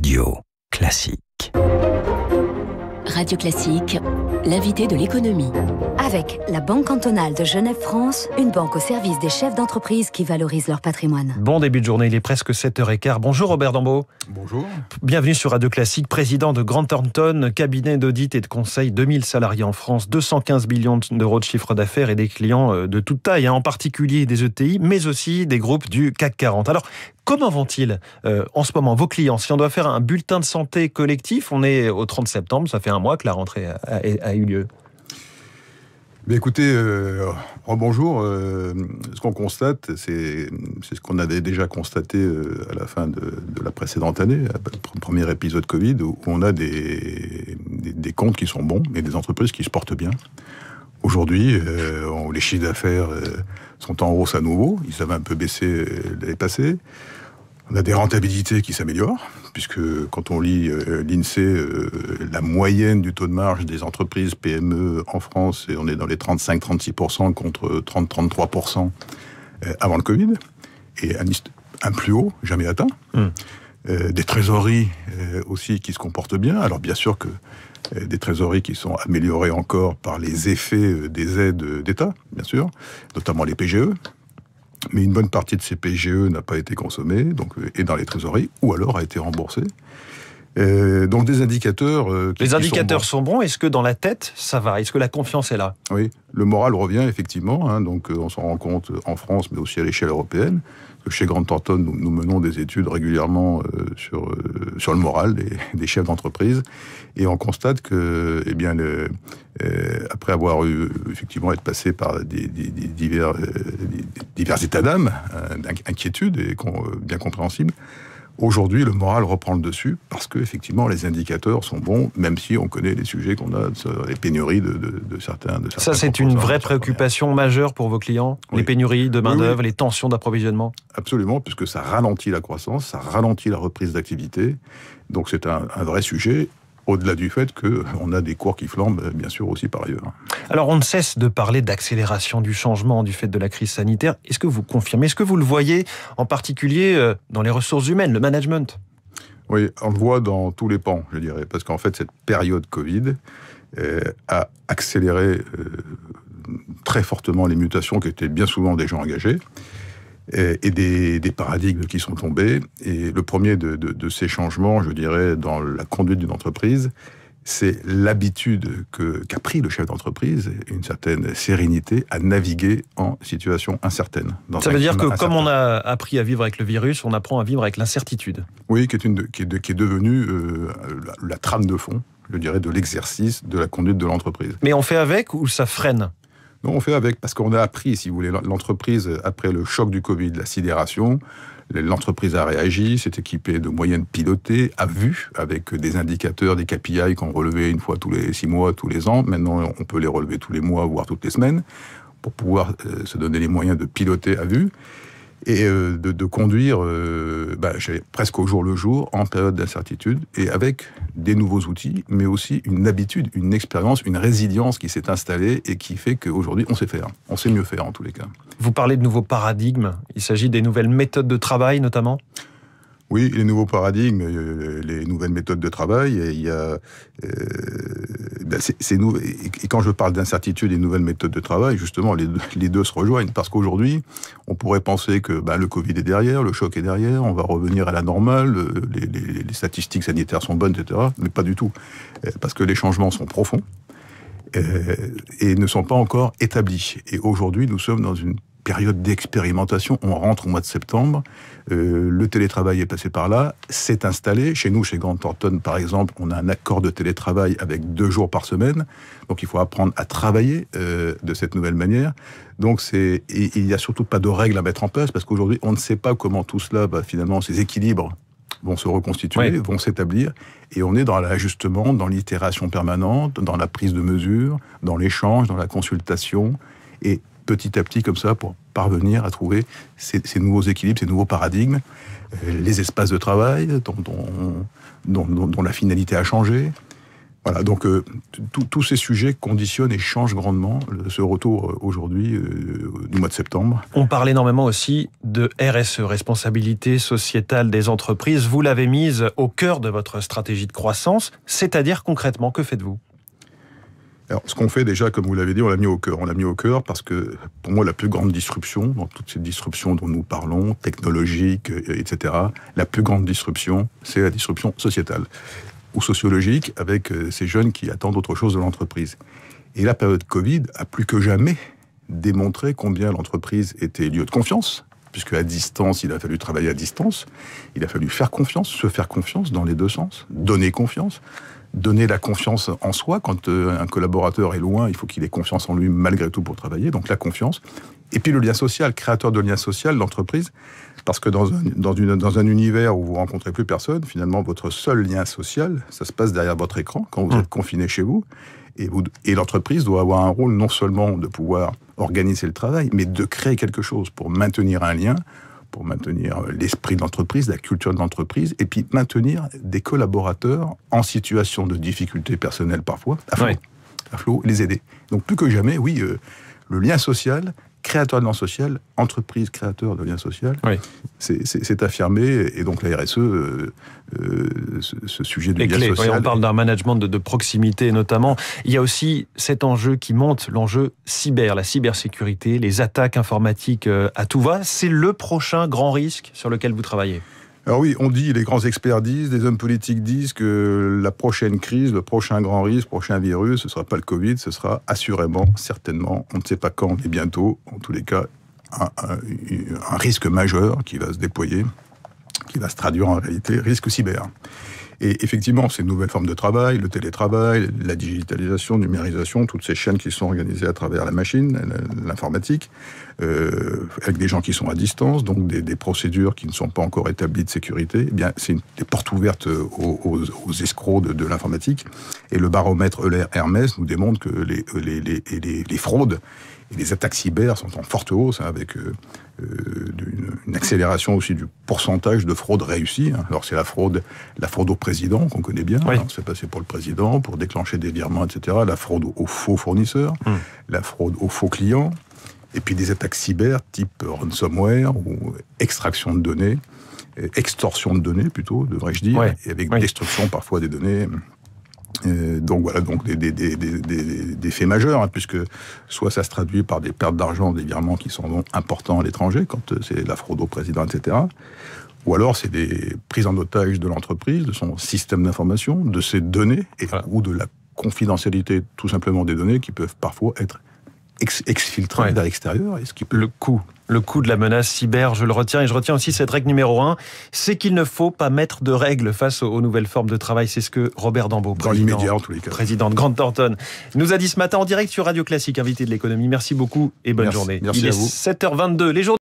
Radio Classique. Radio Classique, l'invité de l'économie. Avec la Banque cantonale de Genève-France, une banque au service des chefs d'entreprise qui valorisent leur patrimoine. Bon début de journée, il est presque 7h15. Bonjour Robert Dambaud. Bonjour. Bienvenue sur Radio Classique, président de Grant Thornton, cabinet d'audit et de conseil, 2000 salariés en France, 215 millions d'euros de chiffre d'affaires et des clients de toute taille, en particulier des ETI, mais aussi des groupes du CAC 40. Alors, comment vont-ils en ce moment, vos clients? Si on doit faire un bulletin de santé collectif, on est au 30 septembre, ça fait un mois que la rentrée a eu lieu. Mais écoutez, bonjour. Ce qu'on constate, c'est ce qu'on avait déjà constaté à la fin de la précédente année, le premier épisode Covid, où on a des comptes qui sont bons et des entreprises qui se portent bien. Aujourd'hui, les chiffres d'affaires sont en hausse à nouveau. Ils avaient un peu baissé l'année passée. On a des rentabilités qui s'améliorent, puisque quand on lit l'INSEE, la moyenne du taux de marge des entreprises PME en France, on est dans les 35-36% contre 30-33% avant le Covid, et un plus haut, jamais atteint. Des trésoreries aussi qui se comportent bien. Alors bien sûr que des trésoreries qui sont améliorées encore par les effets des aides d'État, bien sûr, notamment les PGE. Mais une bonne partie de ces PGE n'a pas été consommée, donc est dans les trésoreries, ou alors a été remboursée. Donc des indicateurs... Les indicateurs sont bons. Est-ce que dans la tête, ça va? Est-ce que la confiance est là? Oui, le moral revient effectivement. Donc on s'en rend compte en France, mais aussi à l'échelle européenne. Chez Grant Thornton, nous menons des études régulièrement sur le moral des chefs d'entreprise. Et on constate que, après avoir effectivement été passé par des divers états d'âme, d'inquiétude et bien compréhensibles, aujourd'hui, le moral reprend le dessus parce que effectivement, les indicateurs sont bons, même si on connaît les sujets qu'on a, les pénuries de certains. Ça, c'est une vraie préoccupation majeure pour vos clients, oui. Les pénuries de main-d'œuvre, oui. Les tensions d'approvisionnement. Absolument, puisque ça ralentit la croissance, ça ralentit la reprise d'activité. Donc, c'est un vrai sujet. Au-delà du fait qu'on a des cours qui flambent, bien sûr, aussi par ailleurs. Alors, on ne cesse de parler d'accélération du changement du fait de la crise sanitaire. Est-ce que vous confirmez? Est-ce que vous le voyez, en particulier dans les ressources humaines, le management? Oui, on le voit dans tous les pans, je dirais. Parce qu'en fait, cette période Covid a accéléré très fortement les mutations qui étaient bien souvent déjà engagées. Et des paradigmes qui sont tombés. Et le premier de ces changements, je dirais, dans la conduite d'une entreprise, c'est l'habitude qu'a pris le chef d'entreprise, une certaine sérénité, à naviguer en situation incertaine. Ça veut dire que comme on a appris à vivre avec le virus, on apprend à vivre avec l'incertitude. Oui, qui est devenue la trame de fond, je dirais, de l'exercice de la conduite de l'entreprise. Mais on fait avec ou ça freine ? Non, on fait avec, parce qu'on a appris, si vous voulez, l'entreprise, après le choc du Covid, la sidération, l'entreprise a réagi, s'est équipée de moyens pilotés, à vue, avec des indicateurs, des KPI qu'on relevait une fois tous les 6 mois, tous les ans. Maintenant, on peut les relever tous les mois, voire toutes les semaines, pour pouvoir se donner les moyens de piloter à vue et de conduire presque au jour le jour, en période d'incertitude, et avec des nouveaux outils, mais aussi une habitude, une expérience, une résilience qui s'est installée et qui fait qu'aujourd'hui, on sait faire. On sait mieux faire, en tous les cas. Vous parlez de nouveaux paradigmes. Il s'agit des nouvelles méthodes de travail, notamment ? Oui, les nouveaux paradigmes, les nouvelles méthodes de travail, il y a... Et quand je parle d'incertitude et de nouvelles méthodes de travail, justement, les deux se rejoignent. Parce qu'aujourd'hui, on pourrait penser que le Covid est derrière, le choc est derrière, on va revenir à la normale, les statistiques sanitaires sont bonnes, etc. Mais pas du tout. Parce que les changements sont profonds et ne sont pas encore établis. Et aujourd'hui, nous sommes dans une période d'expérimentation. On rentre au mois de septembre. Le télétravail est passé par là, s'est installé. Chez nous, chez Grant Thornton, par exemple, on a un accord de télétravail avec 2 jours par semaine. Donc, il faut apprendre à travailler de cette nouvelle manière. Donc, il n'y a surtout pas de règles à mettre en place parce qu'aujourd'hui, on ne sait pas comment tout cela, finalement, ces équilibres vont se reconstituer, vont s'établir. Et on est dans l'ajustement, dans l'itération permanente, dans la prise de mesures, dans l'échange, dans la consultation. Et petit à petit, comme ça, pour parvenir à trouver ces nouveaux équilibres, ces nouveaux paradigmes, les espaces de travail dont la finalité a changé, Voilà, donc tous ces sujets conditionnent et changent grandement ce retour aujourd'hui du mois de septembre. On parle énormément aussi de RSE, responsabilité sociétale des entreprises. Vous l'avez mise au cœur de votre stratégie de croissance, c'est-à-dire concrètement, que faites-vous ? Alors, ce qu'on fait déjà, comme vous l'avez dit, on l'a mis au cœur. On l'a mis au cœur parce que, pour moi, la plus grande disruption, dans toutes ces disruptions dont nous parlons, technologiques, etc., la plus grande disruption, c'est la disruption sociétale ou sociologique, avec ces jeunes qui attendent autre chose de l'entreprise. Et la période Covid a plus que jamais démontré combien l'entreprise était lieu de confiance, puisque à distance, il a fallu travailler à distance, il a fallu faire confiance, se faire confiance dans les deux sens, donner confiance, donner la confiance en soi. Quand un collaborateur est loin, il faut qu'il ait confiance en lui malgré tout pour travailler, donc la confiance. Et puis le lien social, créateur de lien social, l'entreprise, parce que dans un univers où vous rencontrez plus personne, finalement, votre seul lien social, ça se passe derrière votre écran, quand vous êtes confiné chez vous. Et l'entreprise doit avoir un rôle non seulement de pouvoir organiser le travail, mais de créer quelque chose pour maintenir un lien, pour maintenir l'esprit de l'entreprise, la culture de l'entreprise, et puis maintenir des collaborateurs en situation de difficulté personnelle parfois, à flot, les aider. Donc plus que jamais, oui, le lien social, créateur de lien social, entreprise créateur de lien social, c'est affirmé, et donc la RSE, ce sujet du lien social... Oui, on parle d'un management de proximité notamment. Il y a aussi cet enjeu qui monte, l'enjeu cyber, la cybersécurité, les attaques informatiques à tout va. C'est le prochain grand risque sur lequel vous travaillez. Alors oui, on dit, les grands experts disent, les hommes politiques disent que la prochaine crise, le prochain grand risque, le prochain virus, ce ne sera pas le Covid, ce sera assurément, certainement, on ne sait pas quand, mais bientôt, en tous les cas, un risque majeur qui va se déployer, qui va se traduire en réalité, risque cyber. Et effectivement, ces nouvelles formes de travail, le télétravail, la digitalisation, numérisation, toutes ces chaînes qui sont organisées à travers la machine, l'informatique, avec des gens qui sont à distance, donc des procédures qui ne sont pas encore établies de sécurité, eh bien, c'est des portes ouvertes aux escrocs de l'informatique. Et le baromètre Euler-Hermès nous démontre que les fraudes et les attaques cyber sont en forte hausse, avec une accélération aussi du pourcentage de fraude réussie. Alors c'est la fraude au président, qu'on connaît bien, on se fait passer pour le président, pour déclencher des virements, etc. La fraude aux faux fournisseurs, la fraude aux faux clients, et puis des attaques cyber type ransomware ou extraction de données, extorsion de données plutôt, devrais-je dire, et avec destruction parfois des données. Donc voilà, donc des faits majeurs, puisque soit ça se traduit par des pertes d'argent, des virements qui sont donc importants à l'étranger, quand c'est la fraude au président, etc. Ou alors c'est des prises en otage de l'entreprise, de son système d'information, de ses données, ou de la confidentialité tout simplement des données qui peuvent parfois être exfiltrées vers l'extérieur. Le coût de la menace cyber, je le retiens, et je retiens aussi cette règle numéro 1, c'est qu'il ne faut pas mettre de règles face aux nouvelles formes de travail. C'est ce que Robert Dambaud, président de Grant Thornton, nous a dit ce matin en direct sur Radio Classique, invité de l'économie. Merci beaucoup et bonne journée. Merci à vous. 7h22, les journaux.